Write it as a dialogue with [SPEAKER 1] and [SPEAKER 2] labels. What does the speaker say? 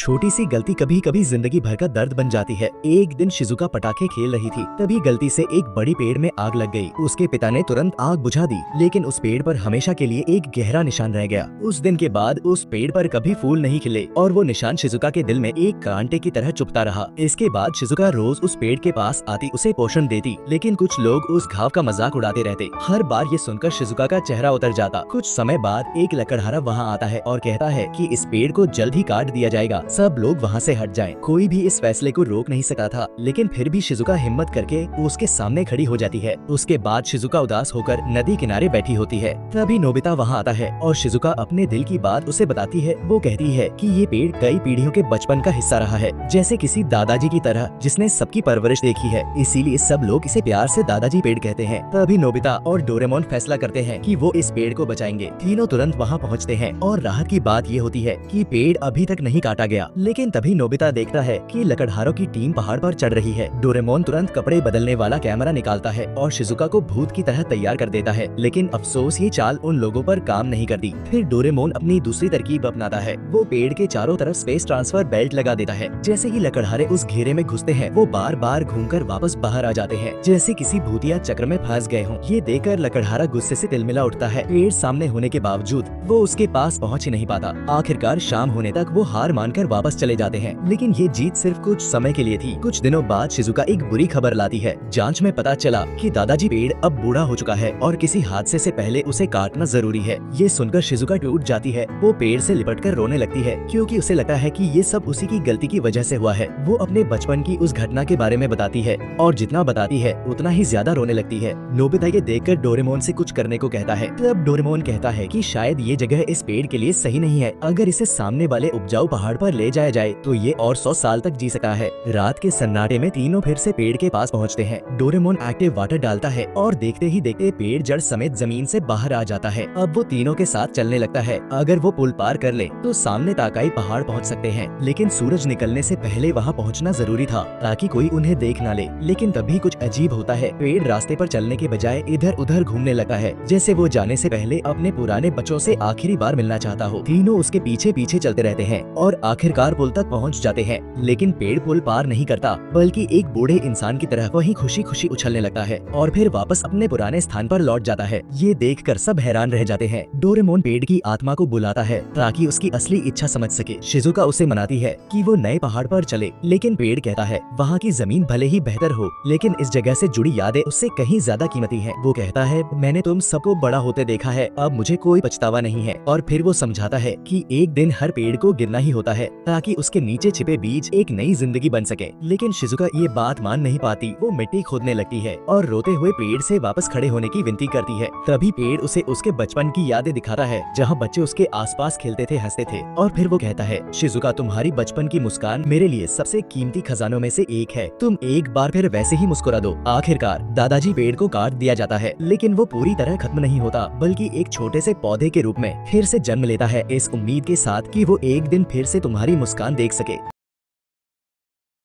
[SPEAKER 1] छोटी सी गलती कभी कभी जिंदगी भर का दर्द बन जाती है। एक दिन शिजुका पटाखे खेल रही थी, तभी गलती से एक बड़ी पेड़ में आग लग गई। उसके पिता ने तुरंत आग बुझा दी, लेकिन उस पेड़ पर हमेशा के लिए एक गहरा निशान रह गया। उस दिन के बाद उस पेड़ पर कभी फूल नहीं खिले और वो निशान शिजुका के दिल में एक कांटे की तरह चुभता रहा। इसके बाद शिजुका रोज उस पेड़ के पास आती, उसे पोषण देती, लेकिन कुछ लोग उस घाव का मजाक उड़ाते रहते। हर बार ये सुनकर शिजुका का चेहरा उतर जाता। कुछ समय बाद एक लकड़हारा वहाँ आता है और कहता है कि इस पेड़ को जल्द ही काट दिया जाएगा, सब लोग वहाँ से हट जाएं। कोई भी इस फैसले को रोक नहीं सकता था, लेकिन फिर भी शिजुका हिम्मत करके उसके सामने खड़ी हो जाती है। उसके बाद शिजुका उदास होकर नदी किनारे बैठी होती है। तभी नोबिता वहाँ आता है और शिजुका अपने दिल की बात उसे बताती है। वो कहती है कि ये पेड़ कई पीढ़ियों के बचपन का हिस्सा रहा है, जैसे किसी दादाजी की तरह जिसने सबकी परवरिश देखी है, इसीलिए सब लोग इसे प्यार से दादाजी पेड़ कहते हैं। तभी नोबिता और डोरेमोन फैसला करते हैं कि वो इस पेड़ को बचाएंगे। तीनों तुरंत वहाँ पहुँचते हैं और राहत की बात ये होती है कि पेड़ अभी तक नहीं काटा गया। लेकिन तभी नोबिता देखता है कि लकड़हारों की टीम पहाड़ पर चढ़ रही है। डोरेमोन तुरंत कपड़े बदलने वाला कैमरा निकालता है और शिजुका को भूत की तरह तैयार कर देता है, लेकिन अफसोस ये चाल उन लोगों पर काम नहीं करती। फिर डोरेमोन अपनी दूसरी तरकीब अपनाता है। वो पेड़ के चारों तरफ स्पेस ट्रांसफर बेल्ट लगा देता है। जैसे ही लकड़हारे उस घेरे में घुसते हैं, वो बार बार घूमकर वापस बाहर आ जाते हैं, जैसे किसी भूतिया चक्र में फंस गए हों। ये देखकर लकड़हारा गुस्से से तिलमिला उठता है। पेड़ सामने होने के बावजूद वो उसके पास पहुँच ही नहीं पाता। आखिरकार शाम होने तक वो हार मानकर वापस चले जाते हैं, लेकिन ये जीत सिर्फ कुछ समय के लिए थी। कुछ दिनों बाद शिजुका एक बुरी खबर लाती है। जांच में पता चला कि दादाजी पेड़ अब बूढ़ा हो चुका है और किसी हादसे से पहले उसे काटना जरूरी है। ये सुनकर शिजुका टूट जाती है। वो पेड़ से लिपटकर रोने लगती है, क्योंकि उसे लगता है कि ये सब उसी की गलती की वजह से हुआ है। वो अपने बचपन की उस घटना के बारे में बताती है और जितना बताती है उतना ही ज्यादा रोने लगती है। नोबिता ये देखकर डोरेमोन से कुछ करने को कहता है। तब डोरेमोन कहता है कि शायद ये जगह इस पेड़ के लिए सही नहीं है। अगर इसे सामने वाले उपजाऊ पहाड़ पर ले जाया जाए तो ये और 100 साल तक जी सकता है। रात के सन्नाटे में तीनों फिर से पेड़ के पास पहुंचते हैं। डोरेमोन एक्टिव वाटर डालता है और देखते ही देखते पेड़ जड़ समेत जमीन से बाहर आ जाता है। अब वो तीनों के साथ चलने लगता है। अगर वो पुल पार कर ले तो सामने ताकाई पहाड़ पहुंच सकते हैं, लेकिन सूरज निकलने से पहले वहां पहुंचना जरूरी था ताकि कोई उन्हें देख ना ले। लेकिन तभी कुछ अजीब होता है। पेड़ रास्ते पर चलने के बजाय इधर उधर घूमने लगता है, जैसे वो जाने से पहले अपने पुराने बच्चों से आखिरी बार मिलना चाहता हो। तीनों उसके पीछे पीछे चलते रहते हैं और आखिरकार पुल तक पहुंच जाते हैं। लेकिन पेड़ पुल पार नहीं करता, बल्कि एक बूढ़े इंसान की तरह वहीं खुशी खुशी उछलने लगता है और फिर वापस अपने पुराने स्थान पर लौट जाता है। ये देखकर सब हैरान रह जाते हैं। डोरेमोन पेड़ की आत्मा को बुलाता है ताकि उसकी असली इच्छा समझ सके। शिजुका उसे मनाती है कि वो नए पहाड़ पर चले, लेकिन पेड़ कहता है वहाँ की जमीन भले ही बेहतर हो, लेकिन इस जगह से जुड़ी यादें उससे कहीं ज्यादा कीमती हैं। वो कहता है मैंने तुम सबको बड़ा होते देखा है, अब मुझे कोई पछतावा नहीं है। और फिर वो समझाता है कि एक दिन हर पेड़ को गिरना ही होता है ताकि उसके नीचे छिपे बीज एक नई जिंदगी बन सके। लेकिन शिजुका ये बात मान नहीं पाती। वो मिट्टी खोदने लगती है और रोते हुए पेड़ से वापस खड़े होने की विनती करती है। तभी पेड़ उसे उसके बचपन की यादें दिखाता है, जहाँ बच्चे उसके आसपास खेलते थे, हंसते थे। और फिर वो कहता है शिजुका, तुम्हारी बचपन की मुस्कान मेरे लिए सबसे कीमती खजानों में से एक है। तुम एक बार फिर वैसे ही मुस्कुरा दो। आखिरकार दादाजी पेड़ को काट दिया जाता है, लेकिन वो पूरी तरह खत्म नहीं होता, बल्कि एक छोटे से पौधे के रूप में फिर से जन्म लेता है, इस उम्मीद के साथ कि वो एक दिन फिर से तुम्हारी मुस्कान देख सके।